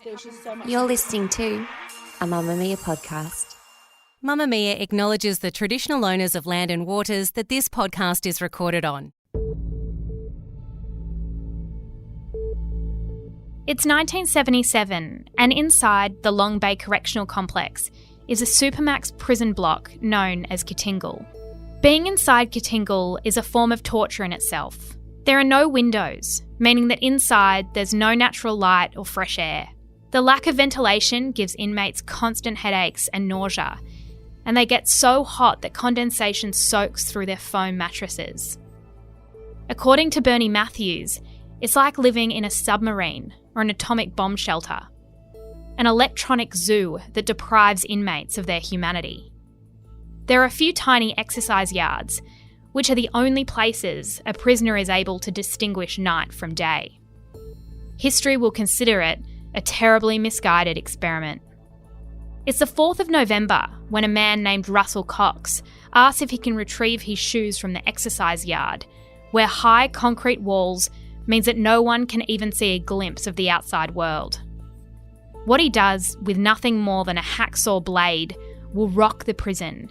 There's just so much. You're listening to a Mamma Mia podcast. Mamma Mia acknowledges the traditional owners of land and waters that this podcast is recorded on. It's 1977, and inside the Long Bay Correctional Complex is a supermax prison block known as Kittingal. Being inside Kittingal is a form of torture in itself. There are no windows, meaning that inside there's no natural light or fresh air. The lack of ventilation gives inmates constant headaches and nausea, and they get so hot that condensation soaks through their foam mattresses. According to Bernie Matthews, it's like living in a submarine or an atomic bomb shelter, an electronic zoo that deprives inmates of their humanity. There are a few tiny exercise yards, which are the only places a prisoner is able to distinguish night from day. History will consider it a terribly misguided experiment. It's the 4th of November when a man named Russell Cox asks if he can retrieve his shoes from the exercise yard, where high concrete walls means that no one can even see a glimpse of the outside world. What he does with nothing more than a hacksaw blade will rock the prison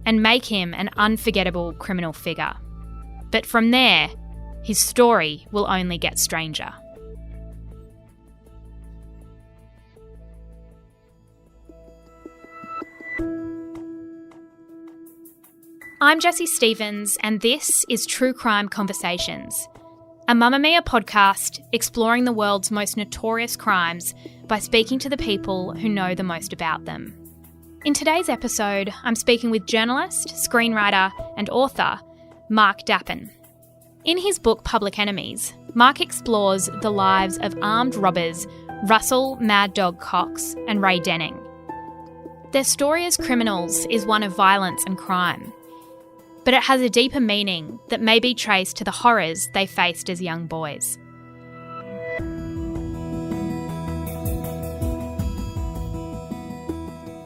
and make him an unforgettable criminal figure. But from there, his story will only get stranger. I'm Jessie Stevens, and this is True Crime Conversations, a Mamma Mia podcast exploring the world's most notorious crimes by speaking to the people who know the most about them. In today's episode, I'm speaking with journalist, screenwriter, and author Mark Dapin. In his book Public Enemies, Mark explores the lives of armed robbers Russell Mad Dog Cox and Ray Denning. Their story as criminals is one of violence and crime, but it has a deeper meaning that may be traced to the horrors they faced as young boys.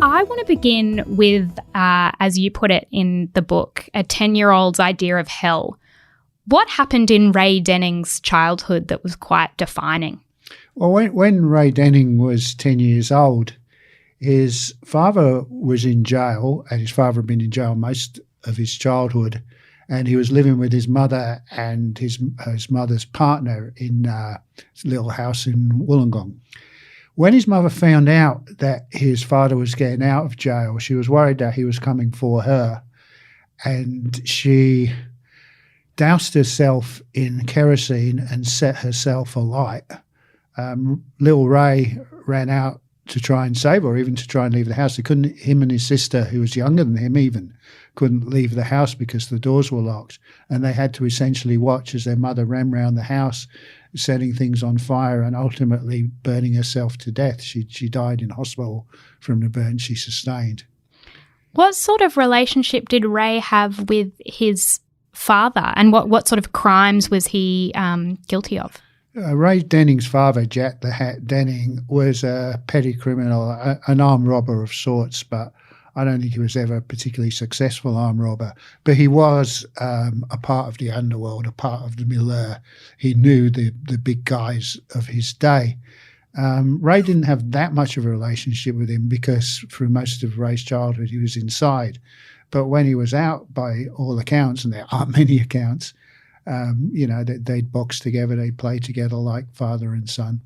I want to begin with, as you put it in the book, a 10-year-old's idea of hell. What happened in Ray Denning's childhood that was quite defining? Well, when Ray Denning was 10 years old, his father was in jail, and his father had been in jail most of his childhood, and he was living with his mother and his mother's partner in a little house in Wollongong. When his mother found out that his father was getting out of jail, she was worried that he was coming for her, and she doused herself in kerosene and set herself alight. Little Ray ran out to try and save her, or even to try and leave the house. Him and his sister, who was younger than him even, couldn't leave the house because the doors were locked, and they had to essentially watch as their mother ran round the house, setting things on fire and ultimately burning herself to death. She died in hospital from the burn she sustained. What sort of relationship did Ray have with his father, and what sort of crimes was he guilty of? Ray Denning's father, Jack the Hat Denning, was a petty criminal, an armed robber of sorts, but I don't think he was ever a particularly successful armed robber. But he was a part of the underworld, a part of the milieu. He knew the big guys of his day. Ray didn't have that much of a relationship with him because through most of Ray's childhood he was inside. But when he was out, by all accounts, and there aren't many accounts, they'd box together, they'd play together like father and son.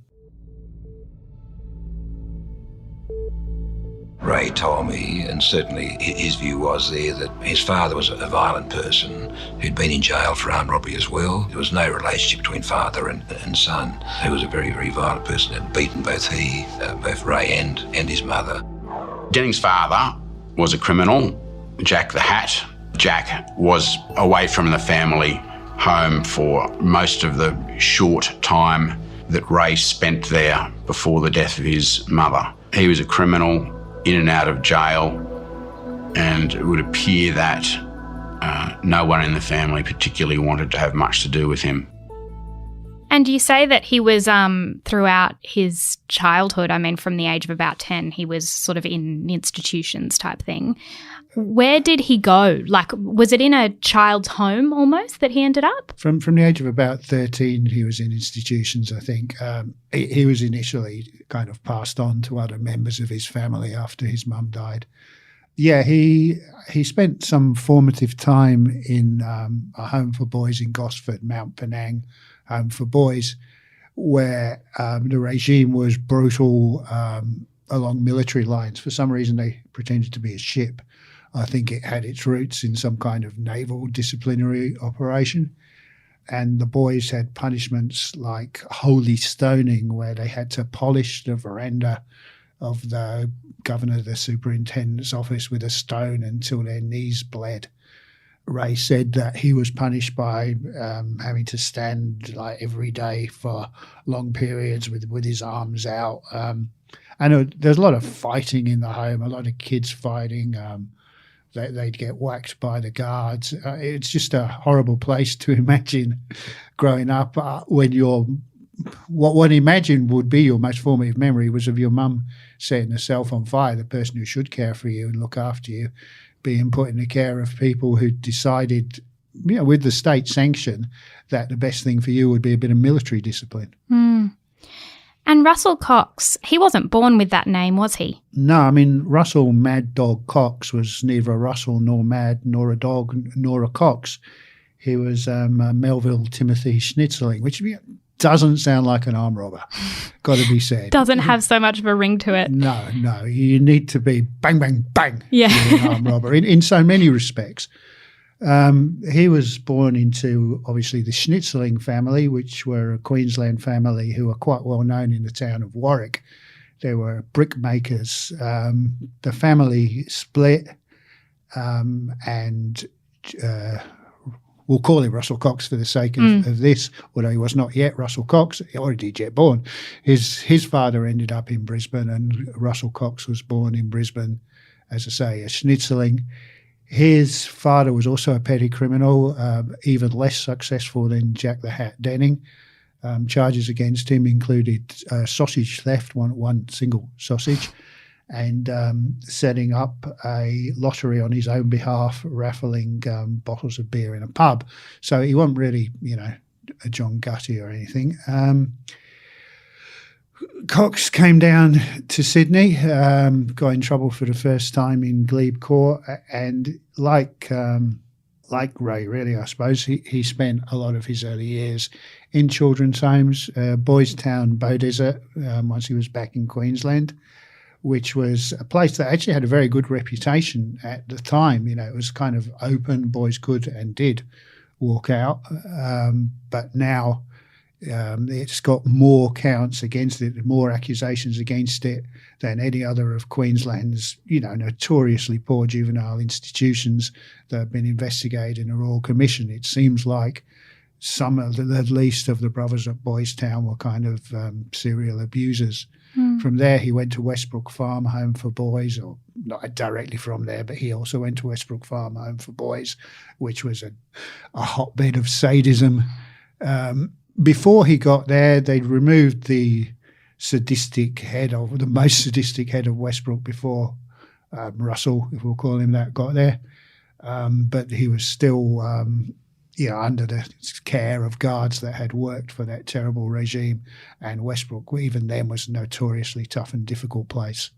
Ray told me, and certainly his view was there, that his father was a violent person who'd been in jail for armed robbery as well. There was no relationship between father and son. He was a very, very violent person and beaten both Ray and his mother. Denning's father was a criminal, Jack the Hat. Jack was away from the family home for most of the short time that Ray spent there before the death of his mother. He was a criminal in and out of jail, and it would appear that no one in the family particularly wanted to have much to do with him. And you say that he was throughout his childhood, I mean, from the age of about 10, he was sort of in institutions type thing. Where did he go? Like, was it in a child's home almost that he ended up? From the age of about 13, he was in institutions, I think. He was initially kind of passed on to other members of his family after his mum died. Yeah, he spent some formative time in a home for boys in Gosford, Mount Penang Home for Boys, where the regime was brutal along military lines. For some reason, they pretended to be a ship. I think it had its roots in some kind of naval disciplinary operation. And the boys had punishments like holy stoning, where they had to polish the veranda of the governor, the superintendent's office with a stone until their knees bled. Ray said that he was punished by having to stand like every day for long periods with his arms out. And there's a lot of fighting in the home, a lot of kids fighting. They'd get whacked by the guards. It's just a horrible place to imagine growing up when you're what one imagined would be your most formative memory was of your mum setting herself on fire, the person who should care for you and look after you, being put in the care of people who decided, with the state sanction, that the best thing for you would be a bit of military discipline. And Russell Cox, he wasn't born with that name, was he? No, I mean, Russell Mad Dog Cox was neither a Russell nor Mad nor a dog nor a Cox. He was Melville Timothy Schnitzling, which doesn't sound like an arm robber, got to be said. Doesn't have so much of a ring to it. No, you need to be bang, bang, bang, yeah, an arm robber in so many respects. He was born into, obviously, the Schnitzling family, which were a Queensland family who were quite well known in the town of Warwick. They were brickmakers. The family split and we'll call him Russell Cox for the sake of this, although he was not yet Russell Cox, already yet born. His father ended up in Brisbane, and Russell Cox was born in Brisbane, as I say, a Schnitzling. His father was also a petty criminal, even less successful than Jack the Hat Denning. Charges against him included sausage theft, one single sausage, and setting up a lottery on his own behalf, raffling bottles of beer in a pub. So he wasn't really, a John Gutty or anything. Cox came down to Sydney, got in trouble for the first time in Glebe Court, and like Ray, really, I suppose, he spent a lot of his early years in children's homes, Boys Town, Beaudesert, once he was back in Queensland, which was a place that actually had a very good reputation at the time. It was kind of open, boys could and did walk out, but now it's got more counts against it, more accusations against it than any other of Queensland's, notoriously poor juvenile institutions that have been investigated in a Royal Commission. It seems like some of the, at least of the brothers at Boys Town, were kind of serial abusers. From there, he went to Westbrook Farm Home for Boys, or not directly from there, but he also went to Westbrook Farm Home for Boys, which was a hotbed of sadism. Before he got there, they'd removed the most sadistic head of Westbrook before Russell, if we'll call him that, got there. But he was still, under the care of guards that had worked for that terrible regime. And Westbrook, even then, was a notoriously tough and difficult place.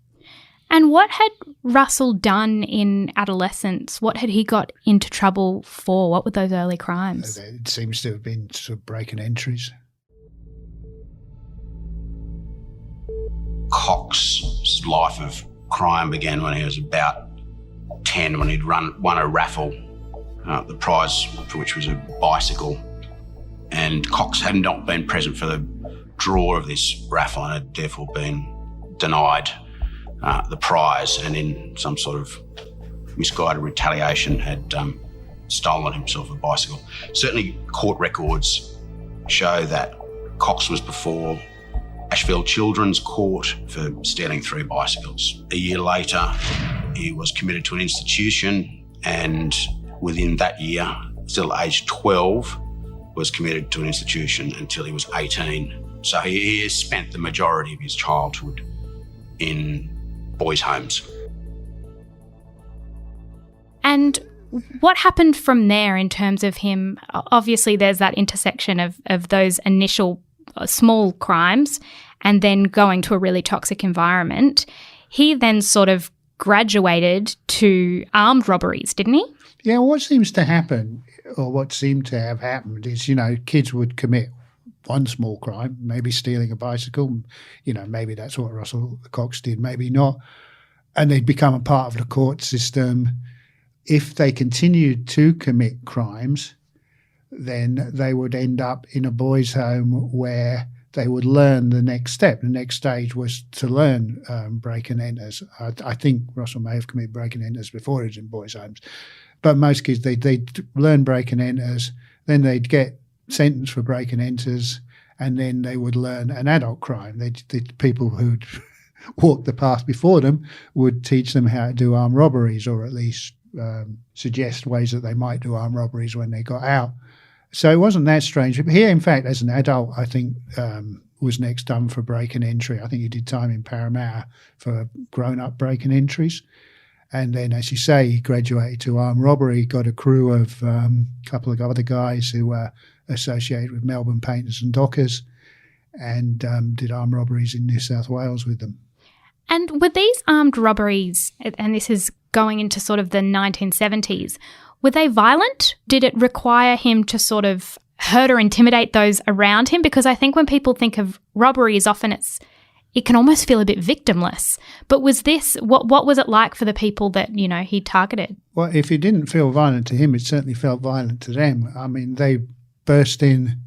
And what had Russell done in adolescence? What had he got into trouble for? What were those early crimes? It seems to have been sort of breaking entries. Cox's life of crime began when he was about 10, when he'd won a raffle, the prize for which was a bicycle. And Cox had not been present for the draw of this raffle and had therefore been denied the prize, and in some sort of misguided retaliation had stolen himself a bicycle. Certainly court records show that Cox was before Ashfield Children's Court for stealing 3 bicycles. A year later, he was committed to an institution, and within that year, still aged 12, was committed to an institution until he was 18. So he has spent the majority of his childhood in boys' homes. And what happened from there in terms of him? Obviously, there's that intersection of those initial small crimes and then going to a really toxic environment. He then sort of graduated to armed robberies, didn't he? Yeah, what seems to happen, or what seemed to have happened, is, kids would commit one small crime, maybe stealing a bicycle. Maybe that's what Russell Cox did, maybe not. And they'd become a part of the court system. If they continued to commit crimes, then they would end up in a boys' home where they would learn the next step. The next stage was to learn break and enters. I think Russell may have committed break and enters before he was in boys' homes. But most kids, they'd learn break and enters, then they'd get sentenced for break and enters, and then they would learn an adult crime. The people who'd walked the path before them would teach them how to do armed robberies, or at least suggest ways that they might do armed robberies when they got out. So it wasn't that strange. He, in fact, as an adult, I think, was next done for break and entry. I think he did time in Parramatta for grown-up break and entries. And then, as you say, he graduated to armed robbery, got a crew of a couple of other guys who were associated with Melbourne Painters and Dockers, and did armed robberies in New South Wales with them. And were these armed robberies, and this is going into sort of the 1970s, were they violent? Did it require him to sort of hurt or intimidate those around him? Because I think when people think of robberies, often it can almost feel a bit victimless. But was this, what was it like for the people that, he targeted? Well, if it didn't feel violent to him, it certainly felt violent to them. I mean, they burst in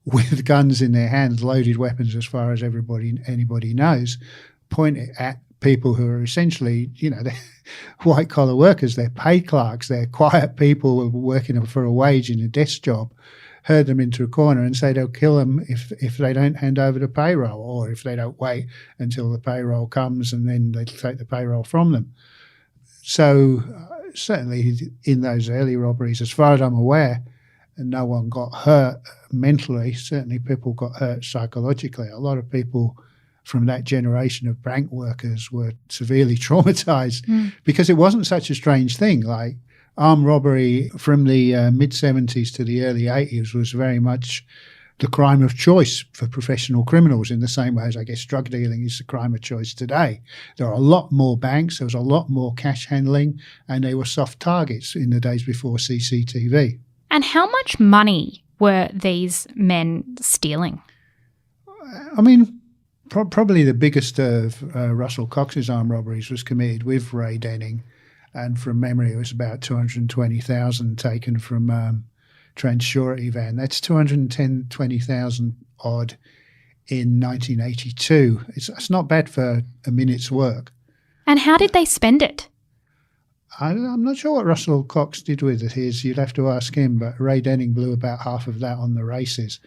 with guns in their hands, loaded weapons as far as anybody knows, pointed at people who are essentially, they're white-collar workers, they're paid clerks, they're quiet people who are working for a wage in a desk job, herd them into a corner and say they'll kill them if they don't hand over the payroll, or if they don't wait until the payroll comes and then they take the payroll from them. So certainly in those early robberies, as far as I'm aware, no one got hurt mentally. Certainly people got hurt psychologically. A lot of people from that generation of bank workers were severely traumatized because it wasn't such a strange thing. Like armed robbery from the mid-70s to the early 80s was very much the crime of choice for professional criminals, in the same way as I guess drug dealing is the crime of choice today. There are a lot more banks, there was a lot more cash handling, and they were soft targets in the days before CCTV. And how much money were these men stealing? I mean, probably the biggest of Russell Cox's armed robberies was committed with Ray Denning, and from memory it was about 220,000 taken from Trans-Surety van. That's 220,000 odd in 1982. It's not bad for a minute's work. And how did they spend it? I'm not sure what Russell Cox did with it. You'd have to ask him, but Ray Denning blew about half of that on the races.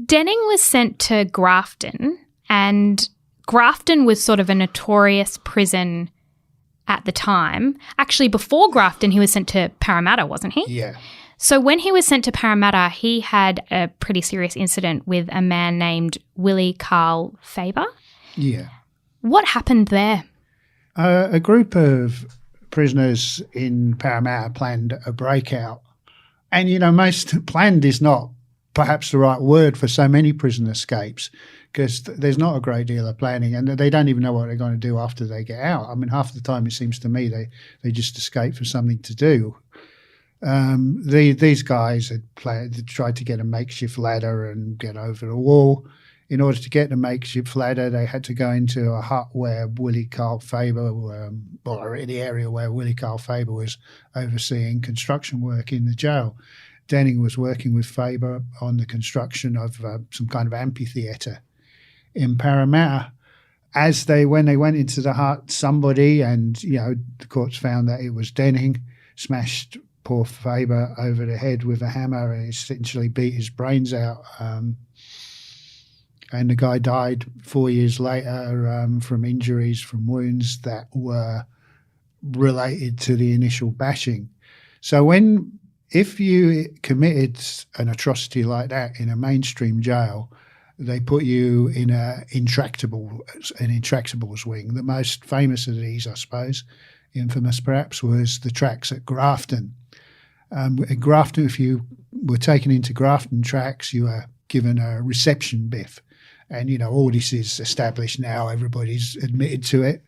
Denning was sent to Grafton, and Grafton was sort of a notorious prison at the time. Actually, before Grafton, he was sent to Parramatta, wasn't he? Yeah. So when he was sent to Parramatta, he had a pretty serious incident with a man named Willie Carl Faber. Yeah. What happened there? A group of prisoners in Parramatta planned a breakout. And, most planned is not perhaps the right word for so many prison escapes, because there's not a great deal of planning and they don't even know what they're going to do after they get out. I mean, half the time it seems to me they just escape for something to do. These guys had tried to get a makeshift ladder and get over the wall. In order to get the makeshift ladder, they had to go into a hut where Willie Carl Faber, the area where Willie Carl Faber was overseeing construction work in the jail. Denning was working with Faber on the construction of some kind of amphitheatre in Parramatta. When they went into the hut, somebody, and the courts found that it was Denning, smashed poor Faber over the head with a hammer and essentially beat his brains out. And the guy died 4 years later from injuries, from wounds that were related to the initial bashing. So when if you committed an atrocity like that in a mainstream jail, they put you in an intractables wing. The most famous of these, I suppose, infamous perhaps, was the tracks at Grafton. At Grafton, if you were taken into Grafton tracks, you were given a reception biff. And, all this is established now. Everybody's admitted to it.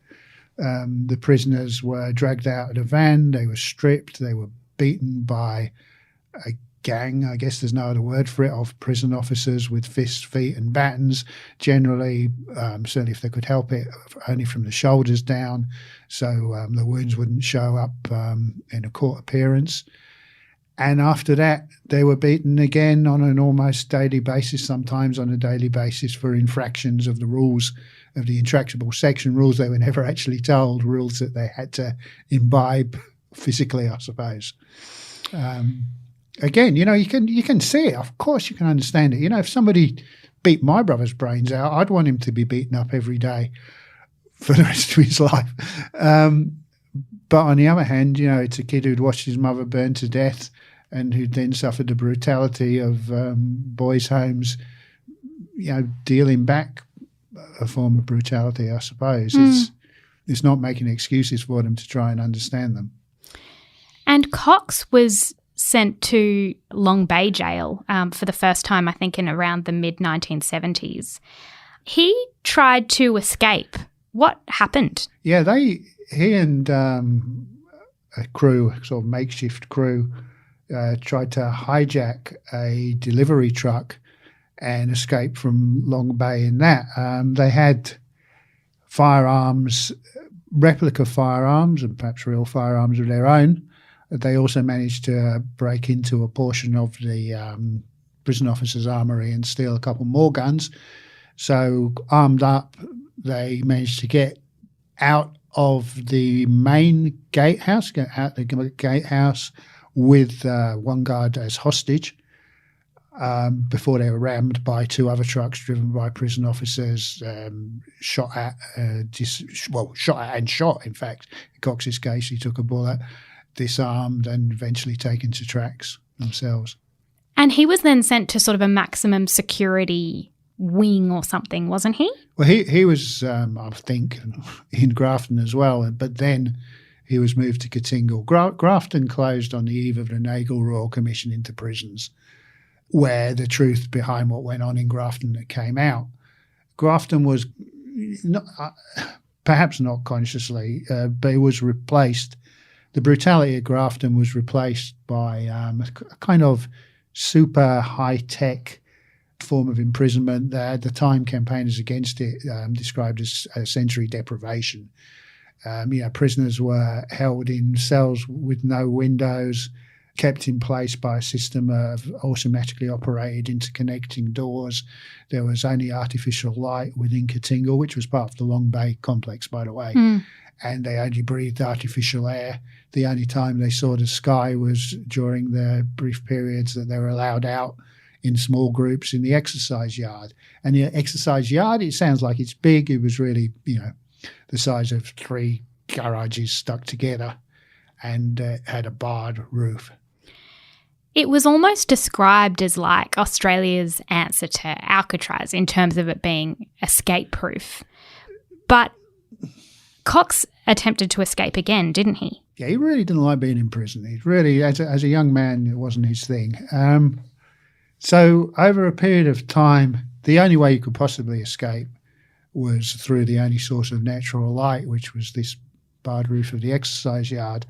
The prisoners were dragged out of the van. They were stripped. They were beaten by a gang, I guess there's no other word for it, of prison officers with fists, feet and batons, generally, certainly if they could help it, only from the shoulders down, so the wounds wouldn't show up in a court appearance. And after that, they were beaten again on an almost daily basis, sometimes on a daily basis, for infractions of the rules of the intractable section, rules they were never actually told, rules that they had to imbibe physically, I suppose. Again, you can see it. Of course you can understand it. If somebody beat my brother's brains out, I'd want him to be beaten up every day for the rest of his life. But on the other hand, it's a kid who'd watched his mother burn to death and who'd then suffered the brutality of boys' homes, dealing back a form of brutality, I suppose. It's not making excuses for them to try and understand them. And Cox was sent to Long Bay Jail for the first time, I think, in around the mid-1970s. He tried to escape. What happened? Yeah, he and a crew, sort of makeshift crew, tried to hijack a delivery truck and escape from Long Bay in that. They had firearms, replica firearms and perhaps real firearms of their own. They also managed to break into a portion of the prison officers' armoury and steal a couple more guns. So armed up, they managed to get out of the main gatehouse, with one guard as hostage before they were rammed by two other trucks driven by prison officers, shot at, in fact. In Cox's case, he took a bullet, disarmed and eventually taken to tracks themselves. And he was then sent to sort of a maximum security wing or something, wasn't he? Well, he was, I think, in Grafton as well, but then he was moved to Cotingle. Grafton closed on the eve of the Nagel Royal Commission into prisons, where the truth behind what went on in Grafton came out. Grafton was, perhaps not consciously, but it was replaced. The brutality of Grafton was replaced by a kind of super high-tech form of imprisonment that at the time campaigners against it described as sensory deprivation. Prisoners were held in cells with no windows, kept in place by a system of automatically operated interconnecting doors. There was only artificial light within Cotingle, which was part of the Long Bay complex, by the way, and they only breathed artificial air. The only time they saw the sky was during the brief periods that they were allowed out in small groups in the exercise yard. And the exercise yard, it sounds like it's big. It was really, the size of 3 garages stuck together and had a barred roof. It was almost described as like Australia's answer to Alcatraz in terms of it being escape-proof. But Cox attempted to escape again, didn't he? Yeah, he really didn't like being in prison. He really, as a young man, it wasn't his thing. So over a period of time, the only way you could possibly escape was through the only source of natural light, which was this barred roof of the exercise yard.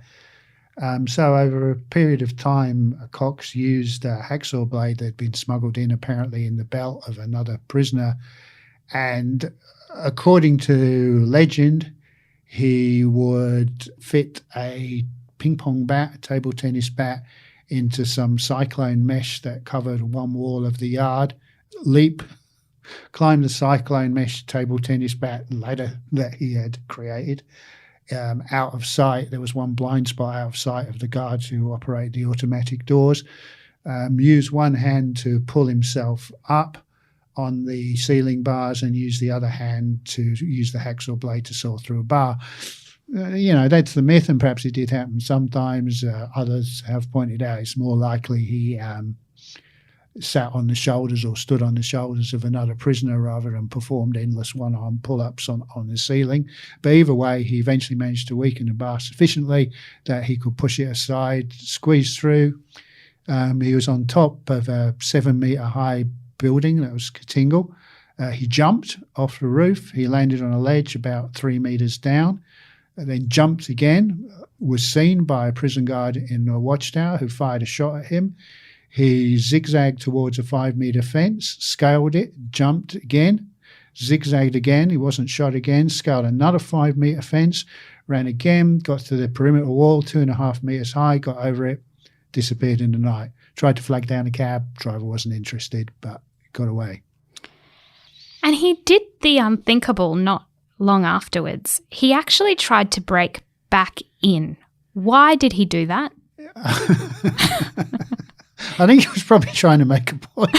So over a period of time, Cox used a hacksaw blade that had been smuggled in apparently in the belt of another prisoner. And according to legend, he would fit a ping pong bat, a table tennis bat, into some cyclone mesh that covered one wall of the yard, leap, climb the cyclone mesh table tennis bat ladder that he had created, out of sight. There was one blind spot out of sight of the guards who operate the automatic doors. Use one hand to pull himself up on the ceiling bars and use the other hand to use the hacksaw blade to saw through a bar. That's the myth, and perhaps it did happen sometimes. Others have pointed out it's more likely he sat on the shoulders or stood on the shoulders of another prisoner rather than performed endless one-arm pull-ups on the ceiling. But either way, he eventually managed to weaken the bar sufficiently that he could push it aside, squeeze through. He was on top of a 7-metre high building that was Katingal. He jumped off the roof. He landed on a ledge about 3 metres down, and then jumped again, was seen by a prison guard in a watchtower who fired a shot at him. He zigzagged towards a 5-metre fence, scaled it, jumped again, zigzagged again. He wasn't shot again, scaled another 5-metre fence, ran again, got to the perimeter wall, 2.5 metres high, got over it, disappeared in the night. Tried to flag down a cab. Driver wasn't interested, but got away. And he did the unthinkable not long afterwards. He actually tried to break back in. Why did he do that? I think he was probably trying to make a point.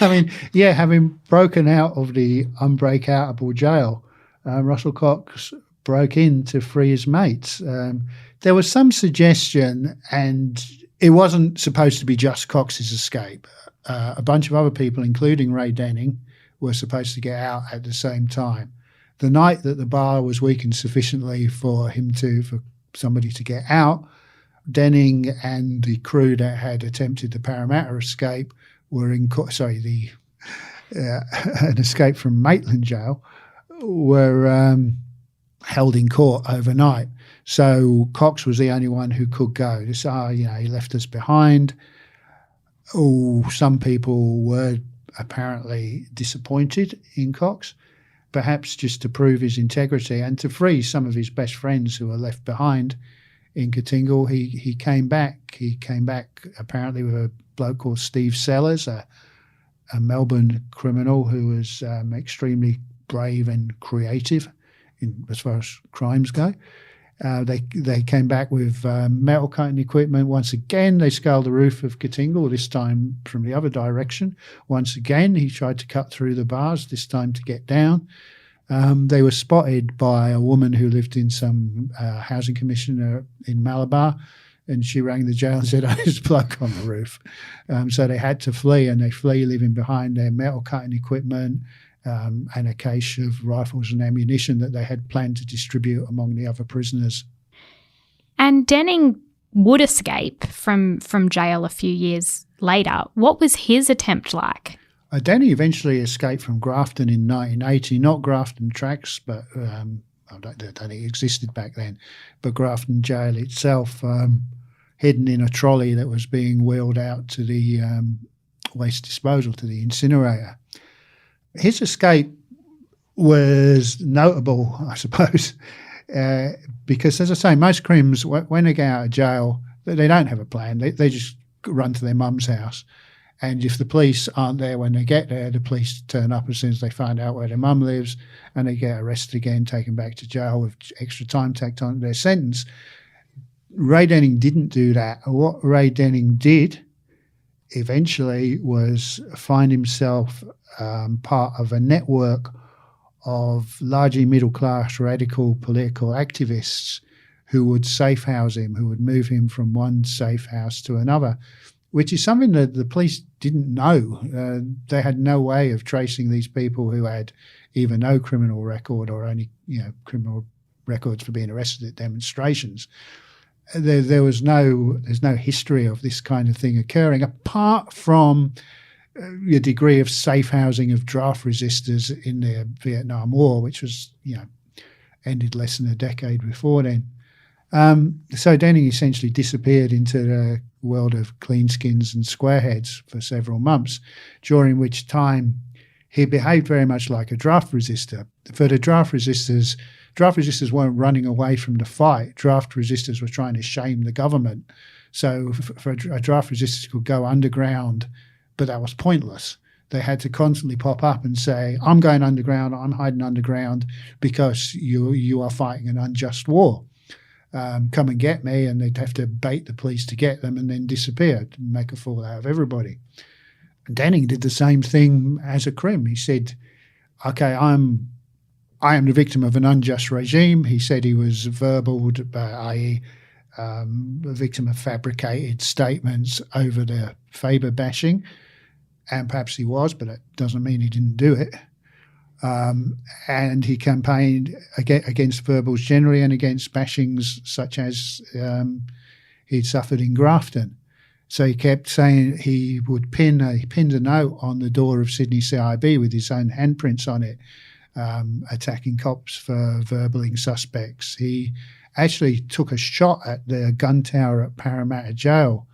I mean, having broken out of the unbreakoutable jail, Russell Cox broke in to free his mates. There was some suggestion, and it wasn't supposed to be just Cox's escape. A bunch of other people, including Ray Denning, were supposed to get out at the same time. The night that the bar was weakened sufficiently for somebody to get out, Denning and the crew that had attempted the Parramatta escape were an escape from Maitland Jail, were held in court overnight. So Cox was the only one who could go. He left us behind. Some people were apparently disappointed in Cox, perhaps just to prove his integrity and to free some of his best friends who were left behind in Katingal. He came back. He came back apparently with a bloke called Steve Sellers, a Melbourne criminal who was extremely brave and creative as far as crimes go. They came back with metal cutting equipment. Once again, they scaled the roof of Katingal, this time from the other direction. Once again, he tried to cut through the bars, this time to get down. They were spotted by a woman who lived in some housing commissioner in Malabar, and she rang the jail and said, there's a bloke on the roof. So they had to flee, and they flee leaving behind their metal cutting equipment, and a cache of rifles and ammunition that they had planned to distribute among the other prisoners. And Denning would escape from jail a few years later. What was his attempt like? Denning eventually escaped from Grafton in 1980, not Grafton Tracks, but I don't think it existed back then, but Grafton Jail itself, hidden in a trolley that was being wheeled out to the waste disposal, to the incinerator. His escape was notable, I suppose, because, as I say, most crims, when they get out of jail, they don't have a plan. They just run to their mum's house. And if the police aren't there when they get there, the police turn up as soon as they find out where their mum lives, and they get arrested again, taken back to jail with extra time tacked on their sentence. Ray Denning didn't do that. What Ray Denning did eventually was find himself part of a network of largely middle-class radical political activists who would safe house him, who would move him from one safe house to another, which is something that the police didn't know. They had no way of tracing these people who had either no criminal record or only criminal records for being arrested at demonstrations. There's no history of this kind of thing occurring, apart from a degree of safe housing of draft resistors in the Vietnam War, which was ended less than a decade before then. So Denning essentially disappeared into the world of cleanskins and squareheads for several months, during which time he behaved very much like a draft resistor. For the draft resistors weren't running away from the fight. Draft resistors were trying to shame the government. So for a draft resistors could go underground, but that was pointless. They had to constantly pop up and say, I'm going underground, I'm hiding underground because you are fighting an unjust war. Come and get me, and they'd have to bait the police to get them and then disappear to make a fool out of everybody. And Denning did the same thing as a crim. He said, okay, I'm I am the victim of an unjust regime. He said he was verbaled, i.e. A victim of fabricated statements over the Faber bashing, and perhaps he was, but that doesn't mean he didn't do it. And he campaigned against verbals generally and against bashings such as he'd suffered in Grafton. So he kept saying he pinned a note on the door of Sydney CIB with his own handprints on it, attacking cops for verballing suspects. He actually took a shot at the gun tower at Parramatta Jail,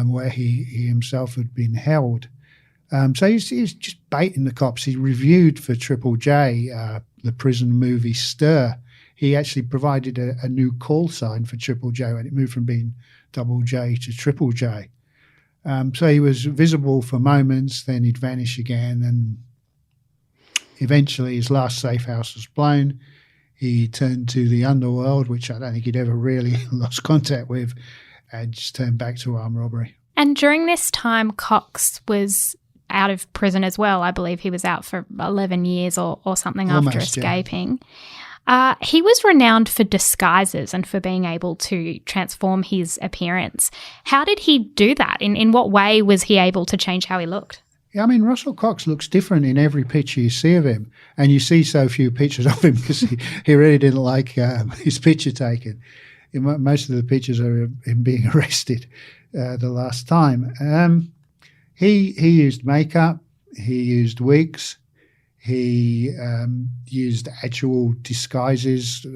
where he himself had been held. So he's just baiting the cops. He reviewed for Triple J the prison movie Stir. He actually provided a new call sign for Triple J when it moved from being Double J to Triple J. So he was visible for moments, then he'd vanish again, and eventually his last safe house was blown. He turned to the underworld, which I don't think he'd ever really lost contact with, and just turned back to armed robbery. And during this time, Cox was out of prison as well. I believe he was out for 11 years or something after escaping. Yeah. He was renowned for disguises and for being able to transform his appearance. How did he do that? In what way was he able to change how he looked? Yeah, I mean, Russell Cox looks different in every picture you see of him, and you see so few pictures of him because he really didn't like his picture taken. Most of the pictures are him being arrested the last time. He used makeup, he used wigs, he used actual disguises,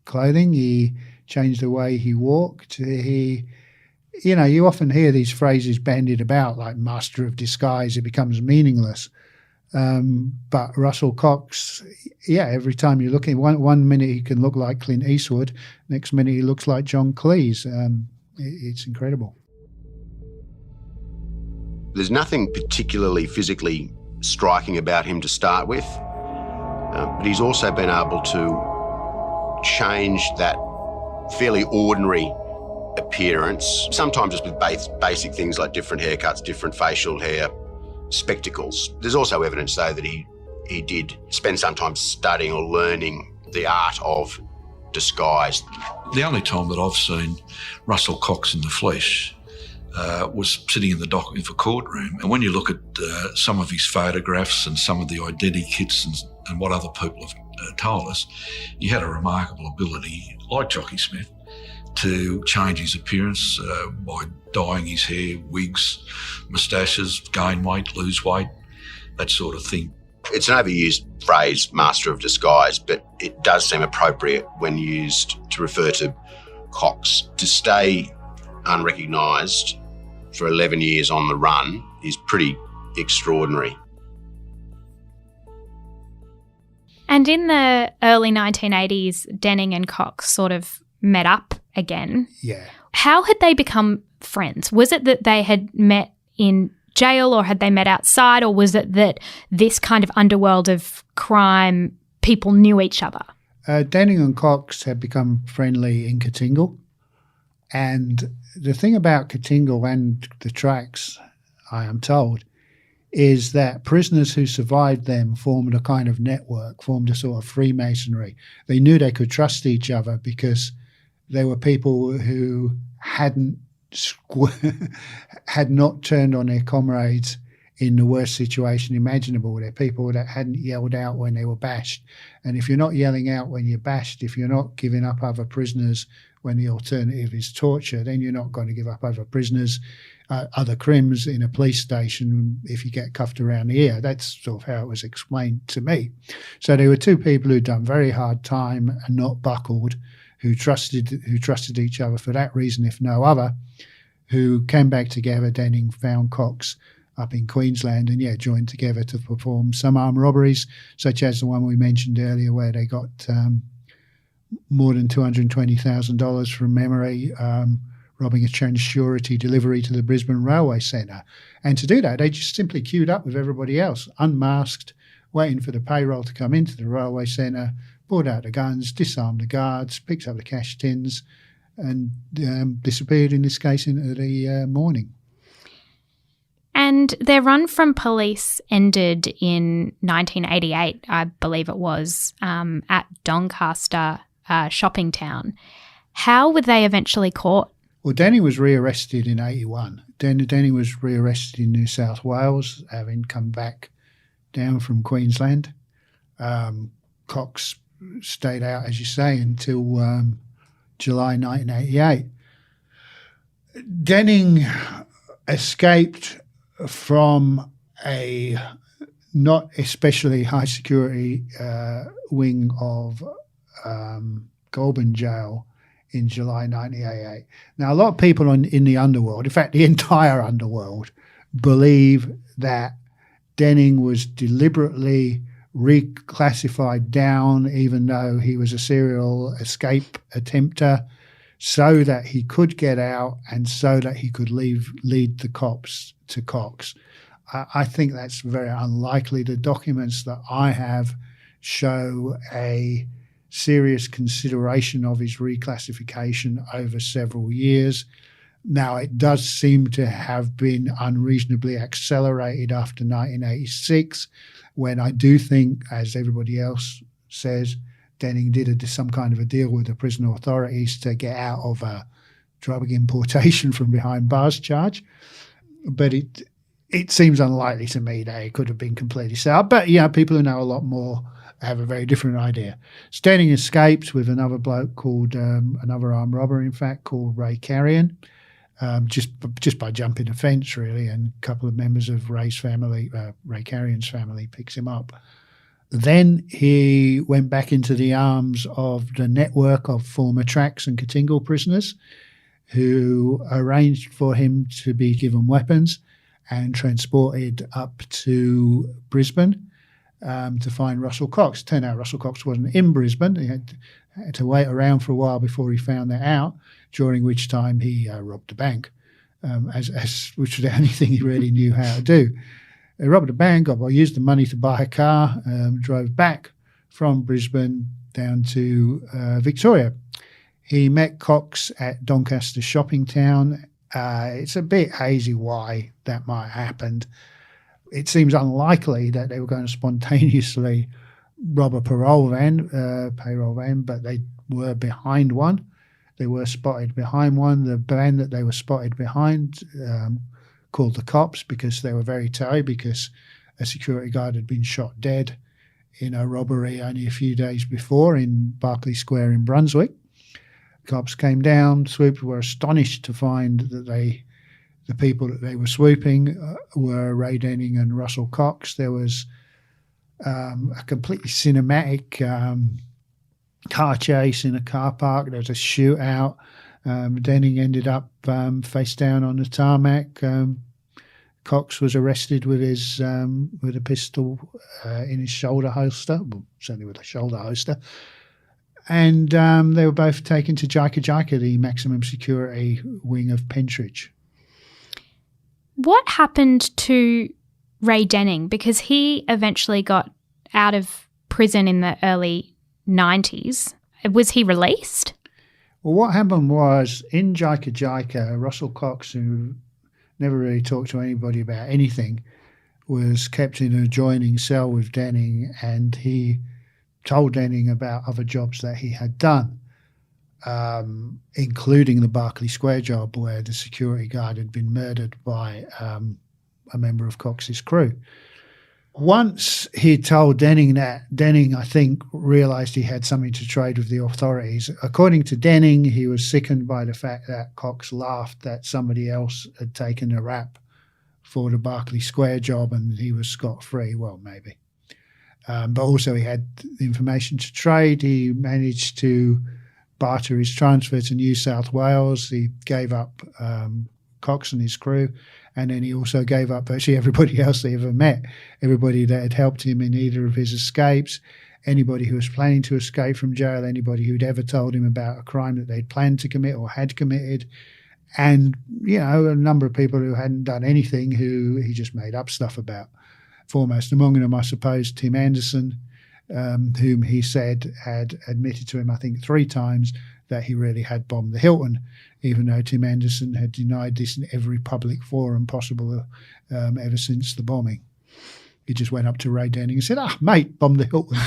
clothing. He changed the way he walked. You often hear these phrases bandied about like master of disguise. It becomes meaningless. But Russell Cox, every time you look at him, one minute he can look like Clint Eastwood, next minute he looks like John Cleese. It's incredible. There's nothing particularly physically striking about him to start with, but he's also been able to change that fairly ordinary appearance, sometimes just with basic things like different haircuts, different facial hair, spectacles. There's also evidence, though, that he did spend some time studying or learning the art of disguise. The only time that I've seen Russell Cox in the flesh was sitting in the dock of a courtroom. And when you look at some of his photographs and some of the identity kits and what other people have told us, he had a remarkable ability, like Jockey Smith, to change his appearance by dyeing his hair, wigs, moustaches, gain weight, lose weight, that sort of thing. It's an overused phrase, master of disguise, but it does seem appropriate when used to refer to Cox. To stay unrecognised for 11 years on the run is pretty extraordinary. And in the early 1980s, Denning and Cox sort of met up again. Yeah. How had they become friends? Was it that they had met in jail, or had they met outside, or was it that this kind of underworld of crime, people knew each other? Denning and Cox had become friendly in Katingal. And the thing about Katingal and the tracks, I am told, is that prisoners who survived them formed a kind of network, formed a sort of Freemasonry. They knew they could trust each other because they were people who had not turned on their comrades in the worst situation imaginable. They're people that hadn't yelled out when they were bashed. And if you're not yelling out when you're bashed, if you're not giving up other prisoners when the alternative is torture, then you're not going to give up other prisoners, other crims in a police station if you get cuffed around the ear. That's sort of how it was explained to me. So there were two people who'd done very hard time and not buckled, who trusted each other for that reason, if no other, who came back together. Denning found Cox up in Queensland and, joined together to perform some armed robberies, such as the one we mentioned earlier where they got more than $220,000 from memory, robbing a Transurity delivery to the Brisbane Railway Centre. And to do that, they just simply queued up with everybody else, unmasked, waiting for the payroll to come into the railway centre, pulled out the guns, disarmed the guards, picked up the cash tins and disappeared, in this case, into the morning. And And their run from police ended in 1988, I believe it was, at Doncaster shopping town. How were they eventually caught? Well, Denning was rearrested in 81. Denning was rearrested in New South Wales, having come back down from Queensland. Cox stayed out, as you say, until July 1988. Denning escaped from a not especially high security wing of Goulburn Jail in July 1988. Now, a lot of people in the underworld, in fact, the entire underworld, believe that Denning was deliberately reclassified down, even though he was a serial escape attempter, so that he could get out and so that he could lead the cops to Cox. I think that's very unlikely. The documents that I have show a serious consideration of his reclassification over several years. Now, it does seem to have been unreasonably accelerated after 1986, when I do think, as everybody else says, Denning did some kind of a deal with the prison authorities to get out of a drug importation from behind bars charge. But it seems unlikely to me that it could have been completely set up. But, yeah, people who know a lot more have a very different idea. Denning escaped with another bloke called, another armed robber, in fact, called Ray Carrion, just by jumping a fence, really, and a couple of members of Ray's family, Ray Carrion's family, picks him up. Then he went back into the arms of the network of former Trax and Katingal prisoners, who arranged for him to be given weapons and transported up to Brisbane to find Russell Cox. Turned out Russell Cox wasn't in Brisbane. He had to wait around for a while before he found that out, during which time he robbed a bank, which was the only thing he really knew how to do. He robbed a bank, used the money to buy a car, drove back from Brisbane down to Victoria. He met Cox at Doncaster shopping town. It's a bit hazy why that might have happened. It seems unlikely that they were going to spontaneously rob a payroll van, but they were behind one. They were spotted behind one. The van that they were spotted behind called the cops because they were very tight, because a security guard had been shot dead in a robbery only a few days before in Berkeley Square in Brunswick. Cops came down, swooped, were astonished to find that the people that they were swooping were Ray Denning and Russell Cox. There was a completely cinematic car chase in a car park. There was a shootout. Denning ended up face down on the tarmac. Cox was arrested with a pistol in his shoulder holster, well, certainly with a shoulder holster. And they were both taken to Jika, the maximum security wing of Pentridge. What happened to Ray Denning? Because he eventually got out of prison in the early 90s. Was he released? Well, what happened was, in Jika, Russell Cox, who never really talked to anybody about anything, was kept in an adjoining cell with Denning, and he told Denning about other jobs that he had done, including the Berkeley Square job where the security guard had been murdered by a member of Cox's crew. Once he told Denning that, Denning, I think, realised he had something to trade with the authorities. According to Denning, he was sickened by the fact that Cox laughed that somebody else had taken a rap for the Berkeley Square job and he was scot-free. Well, maybe. But also he had information to trade. He managed to barter his transfer to New South Wales. He gave up Cox and his crew, and then he also gave up virtually everybody else he ever met, everybody that had helped him in either of his escapes, anybody who was planning to escape from jail, anybody who'd ever told him about a crime that they'd planned to commit or had committed, and, you know, a number of people who hadn't done anything who he just made up stuff about. Foremost among them, I suppose, Tim Anderson, whom he said had admitted to him, I think, 3 times that he really had bombed the Hilton, even though Tim Anderson had denied this in every public forum possible ever since the bombing. He just went up to Ray Denning and said, mate, bombed the Hilton.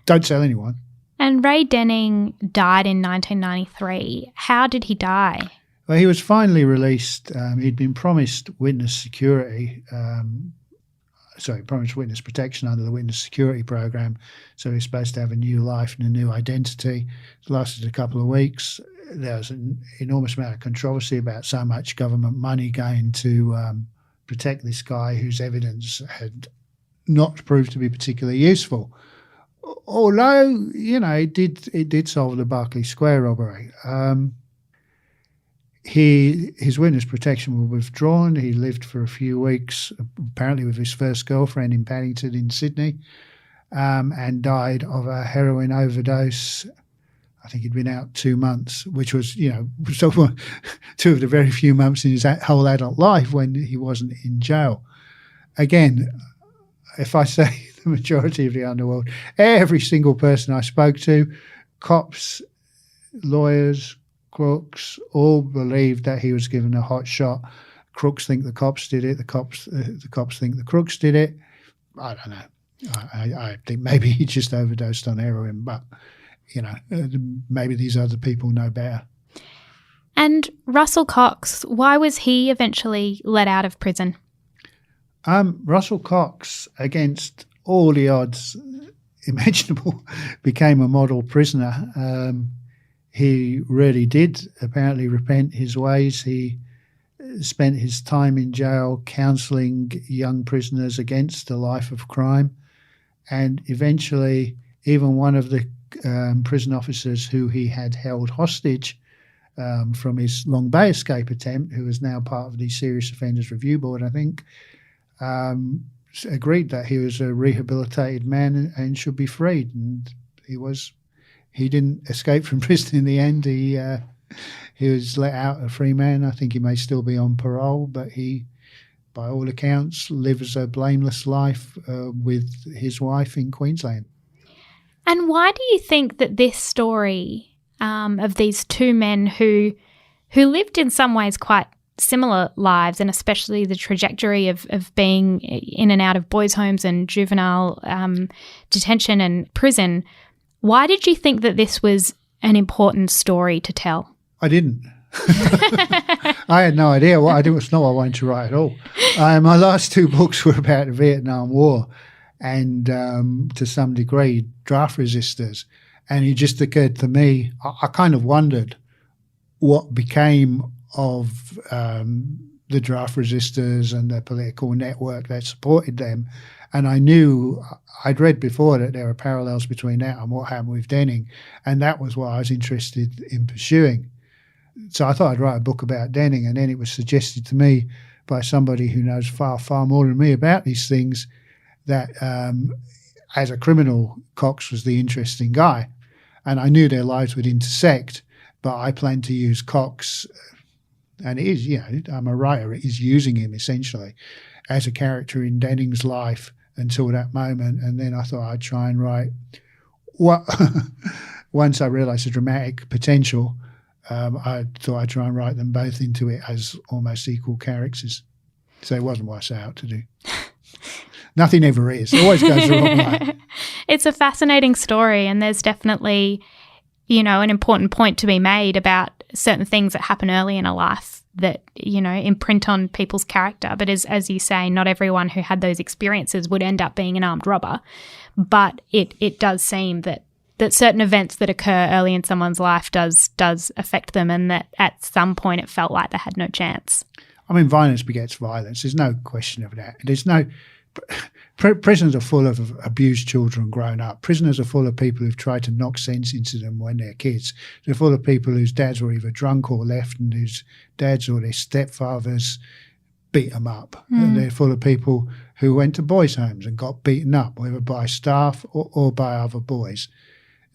Don't tell anyone. And Ray Denning died in 1993. How did he die? Well, he was finally released. He'd been promised witness witness protection under the witness security program. So he was supposed to have a new life and a new identity. It lasted a couple of weeks. There was an enormous amount of controversy about so much government money going to protect this guy whose evidence had not proved to be particularly useful. Although, it did solve the Berkeley Square robbery. His witness protection was withdrawn. He lived for a few weeks, apparently with his first girlfriend in Paddington in Sydney, and died of a heroin overdose. I think he'd been out 2 months, which was, two of the very few months in his whole adult life when he wasn't in jail. Again, if I say the majority of the underworld, every single person I spoke to, cops, lawyers, crooks, all believed that he was given a hot shot. Crooks think the cops did it. The cops think the crooks did it. I don't know. I think maybe he just overdosed on heroin, but maybe these other people know better. And Russell Cox, why was he eventually let out of prison? Russell Cox, against all the odds imaginable, became a model prisoner. He really did apparently repent his ways. He spent his time in jail counselling young prisoners against a life of crime, and eventually even one of the prison officers who he had held hostage from his Long Bay escape attempt, who is now part of the Serious Offenders Review Board, I think, agreed that he was a rehabilitated man and should be freed. And he didn't escape from prison in the end. He was let out a free man. I think he may still be on parole, but he, by all accounts, lives a blameless life with his wife in Queensland. And why do you think that this story of these two men who lived in some ways quite similar lives, and especially the trajectory of being in and out of boys' homes and juvenile detention and prison, why did you think that this was an important story to tell? I didn't. I had no idea what I did. It's not what I wanted to write at all. My last two books were about the Vietnam War and, to some degree, draft resistors. And it just occurred to me, I kind of wondered what became of the draft resistors and the political network that supported them. And I knew, I'd read before that there were parallels between that and what happened with Denning, and that was what I was interested in pursuing. So I thought I'd write a book about Denning, and then it was suggested to me by somebody who knows far, far more than me about these things that as a criminal, Cox was the interesting guy. And I knew their lives would intersect, but I planned to use Cox, and it is, I'm a writer, it is using him essentially as a character in Denning's life until that moment. And then I thought I'd try and write what, once I realised the dramatic potential, I thought I'd try and write them both into it as almost equal characters. So it wasn't what I set out to do. Nothing ever is. It always goes the wrong way. It's a fascinating story, and there's definitely, an important point to be made about certain things that happen early in a life that, imprint on people's character. But as you say, not everyone who had those experiences would end up being an armed robber. But it does seem that certain events that occur early in someone's life does affect them, and that at some point it felt like they had no chance. I mean, violence begets violence. There's no question of that. There's no... Prisons are full of abused children grown up. Prisoners are full of people who've tried to knock sense into them when they're kids. They're full of people whose dads were either drunk or left, and whose dads or their stepfathers beat them up. And they're full of people who went to boys' homes and got beaten up, whether by staff or by other boys.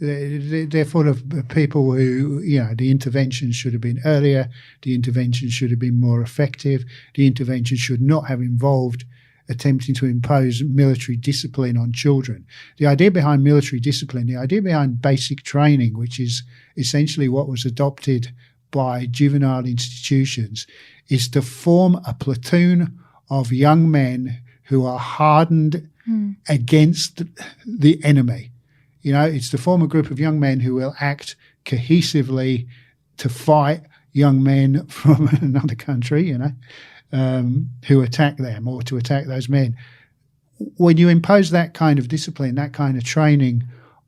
They're full of people who, the intervention should have been earlier, the intervention should have been more effective, the intervention should not have involved attempting to impose military discipline on children. The idea behind military discipline, the idea behind basic training, which is essentially what was adopted by juvenile institutions, is to form a platoon of young men who are hardened against the enemy. You know, it's to form a group of young men who will act cohesively to fight young men from another country, you know, who attack them or to attack those men. When you impose that kind of discipline, that kind of training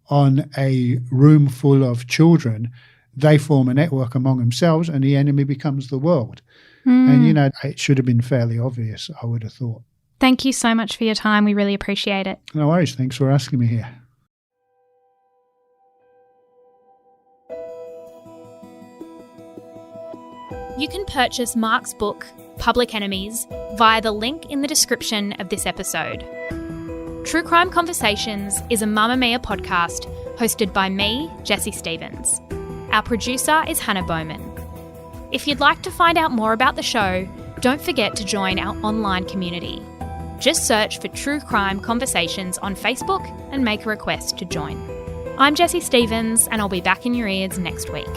on a room full of children, they form a network among themselves and the enemy becomes the world. And, you know, it should have been fairly obvious, I would have thought. Thank you so much for your time. We really appreciate it. No worries. Thanks for asking me here. You can purchase Mark's book, Public Enemies, via the link in the description of this episode. True Crime Conversations is a Mamma Mia podcast hosted by me, Jessie Stevens. Our producer is Hannah Bowman. If you'd like to find out more about the show, don't forget to join our online community. Just search for True Crime Conversations on Facebook and make a request to join. I'm Jessie Stevens, and I'll be back in your ears next week.